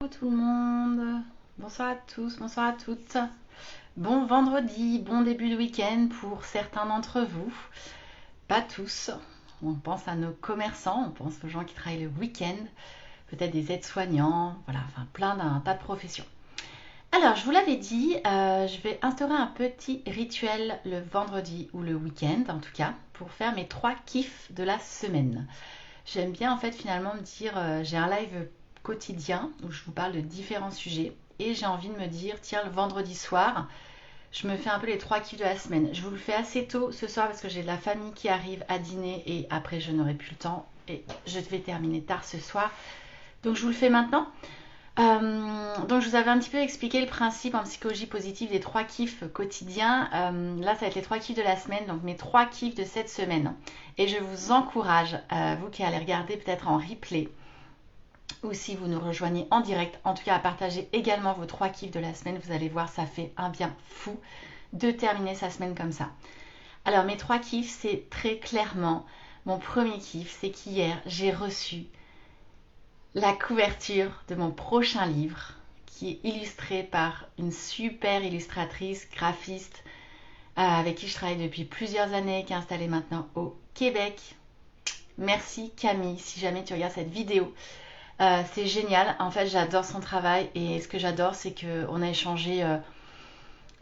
Coucou tout le monde, bonsoir à tous, bonsoir à toutes. Bon vendredi, bon début de week-end pour certains d'entre vous, pas tous. On pense à nos commerçants, on pense aux gens qui travaillent le week-end, peut-être des aides-soignants, voilà, enfin d'un tas de professions. Alors, je vous l'avais dit, je vais instaurer un petit rituel le vendredi ou le week-end en tout cas, pour faire mes 3 kiffs de la semaine. J'aime bien en fait finalement me dire, j'ai un live quotidien où je vous parle de différents sujets et j'ai envie de me dire, tiens, le vendredi soir, je me fais un peu les 3 kiffs de la semaine. Je vous le fais assez tôt ce soir parce que j'ai de la famille qui arrive à dîner et après je n'aurai plus le temps et je vais terminer tard ce soir. Donc je vous le fais maintenant. Donc je vous avais un petit peu expliqué le principe en psychologie positive des 3 kiffs quotidiens. Là ça va être les 3 kiffs de la semaine, donc mes 3 kiffs de cette semaine. Et je vous encourage, vous qui allez regarder peut-être en replay, ou si vous nous rejoignez en direct, en tout cas à partager également vos 3 kiffs de la semaine. Vous allez voir, ça fait un bien fou de terminer sa semaine comme ça. Alors mes 3 kiffs, c'est très clairement, mon premier kiff, c'est qu'hier j'ai reçu la couverture de mon prochain livre qui est illustré par une super illustratrice, graphiste avec qui je travaille depuis plusieurs années, qui est installée maintenant au Québec. Merci Camille, si jamais tu regardes cette vidéo. C'est génial, en fait j'adore son travail et ce que j'adore c'est qu'on a échangé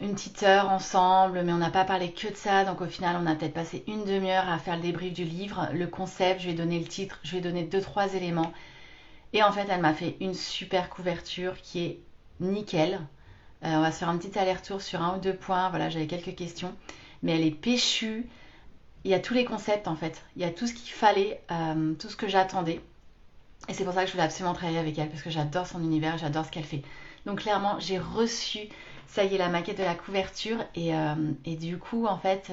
une petite heure ensemble, mais on n'a pas parlé que de ça, donc au final on a peut-être passé une demi-heure à faire le débrief du livre, le concept, je lui ai donné le titre, je lui ai donné 2-3 éléments. Et en fait, elle m'a fait une super couverture qui est nickel. On va se faire un petit aller-retour sur un ou deux points. Voilà, j'avais quelques questions. Mais elle est péchue. Il y a tous les concepts en fait. Il y a tout ce qu'il fallait, tout ce que j'attendais. Et c'est pour ça que je voulais absolument travailler avec elle parce que j'adore son univers, j'adore ce qu'elle fait. Donc clairement, j'ai reçu, ça y est, la maquette de la couverture. Et du coup, en fait,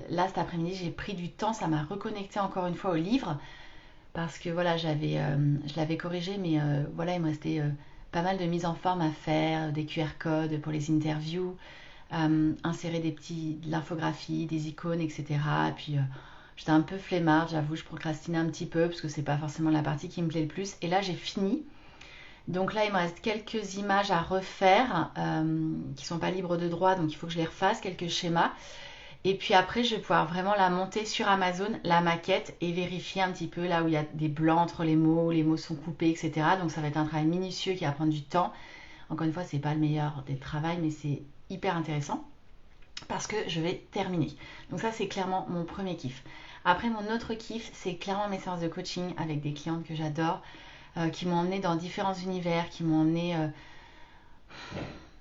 là cet après-midi, j'ai pris du temps. Ça m'a reconnecté encore une fois au livre parce que voilà, je l'avais corrigé, mais voilà, il me restait pas mal de mise en forme à faire, des QR codes pour les interviews, insérer de l'infographie, des icônes, etc. Et puis j'étais un peu flemmarde, j'avoue, je procrastinais un petit peu parce que c'est pas forcément la partie qui me plaît le plus. Et là, j'ai fini. Donc là, il me reste quelques images à refaire qui sont pas libres de droit, donc il faut que je les refasse, quelques schémas. Et puis après, je vais pouvoir vraiment la monter sur Amazon, la maquette, et vérifier un petit peu là où il y a des blancs entre les mots sont coupés, etc. Donc ça va être un travail minutieux qui va prendre du temps. Encore une fois, c'est pas le meilleur des travaux, mais c'est hyper intéressant parce que je vais terminer. Donc ça, c'est clairement mon premier kiff. Après, mon autre kiff, c'est clairement mes séances de coaching avec des clientes que j'adore, qui m'ont emmené dans différents univers, qui m'ont emmené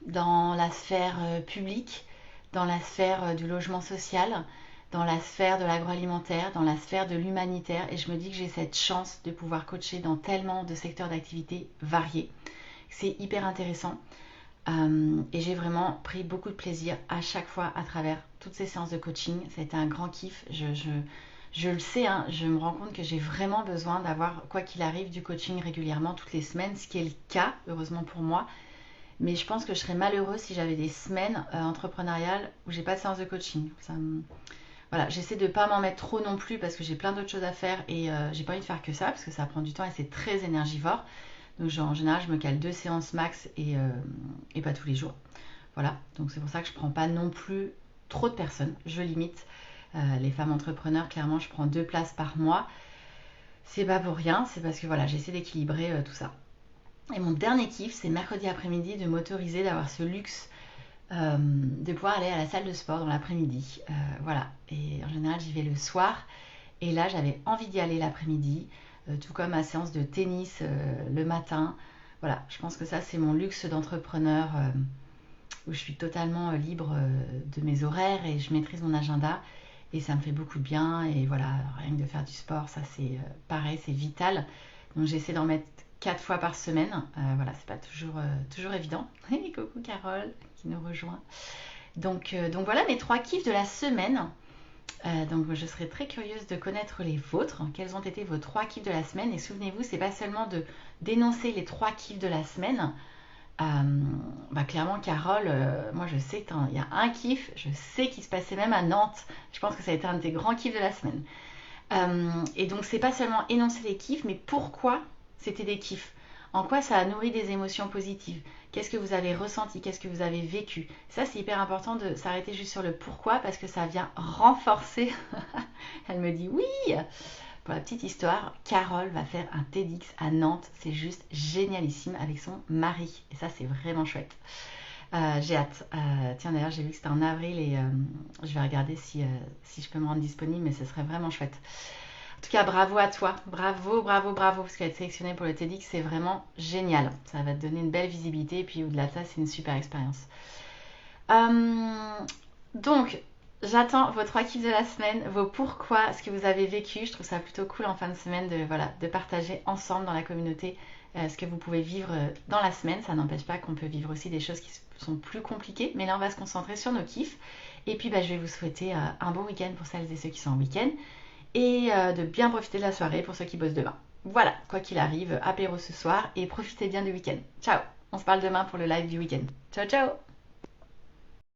dans la sphère publique, dans la sphère du logement social, dans la sphère de l'agroalimentaire, dans la sphère de l'humanitaire. Et je me dis que j'ai cette chance de pouvoir coacher dans tellement de secteurs d'activité variés. C'est hyper intéressant. Et j'ai vraiment pris beaucoup de plaisir à chaque fois à travers toutes ces séances de coaching. Ça a été un grand kiff. Je le sais, hein, je me rends compte que j'ai vraiment besoin d'avoir, quoi qu'il arrive, du coaching régulièrement toutes les semaines, ce qui est le cas, heureusement pour moi. Mais je pense que je serais malheureuse si j'avais des semaines entrepreneuriales où j'ai pas de séance de coaching. Voilà, j'essaie de pas m'en mettre trop non plus parce que j'ai plein d'autres choses à faire et j'ai pas envie de faire que ça parce que ça prend du temps et c'est très énergivore. Donc en général, je me cale 2 séances max et pas tous les jours. Voilà, donc c'est pour ça que je prends pas non plus trop de personnes. Je limite. Les femmes entrepreneurs, clairement, je prends 2 places par mois. C'est pas pour rien, c'est parce que voilà, j'essaie d'équilibrer tout ça. Et mon dernier kiff, c'est mercredi après-midi de m'autoriser d'avoir ce luxe de pouvoir aller à la salle de sport dans l'après-midi. Voilà, et en général, j'y vais le soir. Et là, j'avais envie d'y aller l'après-midi, tout comme ma séance de tennis le matin. Voilà, je pense que ça, c'est mon luxe d'entrepreneur où je suis totalement libre de mes horaires et je maîtrise mon agenda. Et ça me fait beaucoup de bien. Et voilà, rien que de faire du sport, ça c'est pareil, c'est vital. Donc j'essaie d'en mettre 4 fois par semaine. Voilà, c'est pas toujours évident. Et coucou Carole qui nous rejoint. Donc voilà mes 3 kiffs de la semaine. Donc je serais très curieuse de connaître les vôtres. Quels ont été vos 3 kiffs de la semaine? Et souvenez-vous, c'est pas seulement de d'énoncer les 3 kiffs de la semaine. Clairement Carole, moi je sais qu'il y a un kiff, je sais qu'il se passait même à Nantes. Je pense que ça a été un des grands kiffs de la semaine. Et donc c'est pas seulement énoncer les kiffs, mais pourquoi c'était des kiffs. En quoi ça a nourri des émotions positives? Qu'est-ce que vous avez ressenti? Qu'est-ce que vous avez vécu? Ça, c'est hyper important de s'arrêter juste sur le pourquoi parce que ça vient renforcer. Elle me dit oui. Pour la petite histoire, Carole va faire un TEDx à Nantes. C'est juste génialissime avec son mari. Et ça, c'est vraiment chouette. J'ai hâte. Tiens, d'ailleurs, j'ai vu que c'était en avril et je vais regarder si je peux me rendre disponible, mais ce serait vraiment chouette. En tout cas, bravo à toi. Bravo, bravo, bravo, parce qu'être sélectionnée pour le TEDx, c'est vraiment génial. Ça va te donner une belle visibilité et puis au-delà de ça, c'est une super expérience. Euh, donc, j'attends vos 3 kiffs de la semaine, vos pourquoi, ce que vous avez vécu. Je trouve ça plutôt cool en fin de semaine de partager ensemble dans la communauté ce que vous pouvez vivre dans la semaine. Ça n'empêche pas qu'on peut vivre aussi des choses qui sont plus compliquées, mais là on va se concentrer sur nos kiffs. Et puis je vais vous souhaiter un bon week-end pour celles et ceux qui sont en week-end et de bien profiter de la soirée pour ceux qui bossent demain. Voilà, quoi qu'il arrive, apéro ce soir et profitez bien du week-end. Ciao, on se parle demain pour le live du week-end. Ciao ciao.